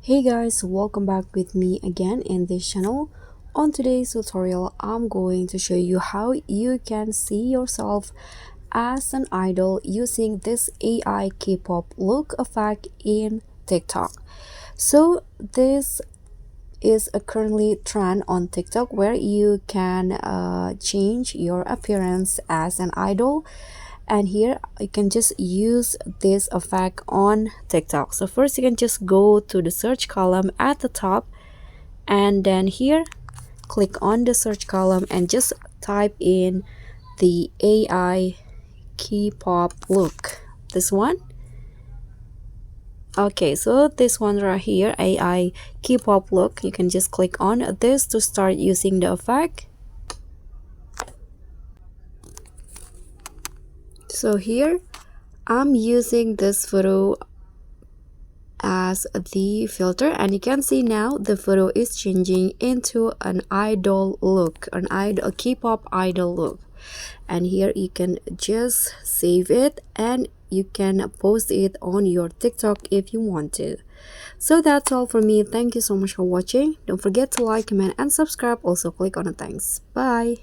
Hey guys, welcome back with me again in this channel. On today's tutorial, I'm going to show you how you can see yourself as an idol using this AI K-pop look effect in TikTok. So this is a currently trend on TikTok where you can change your appearance as an idol, and here you can just use this effect on TikTok. So first you can just go to the search column at the top, and then here click on the search column and just type in the AI K-pop look, this one. Okay, so this one right here, AI K-pop look, you can just click on this to start using the effect. So here I'm using this photo as the filter, and you can see now the photo is changing into an idol look, a K-pop idol look. And here you can just save it and you can post it on your TikTok if you want to. So that's all for me. Thank you so much for watching. Don't forget to like, comment, and subscribe. Also click on the thanks. Bye.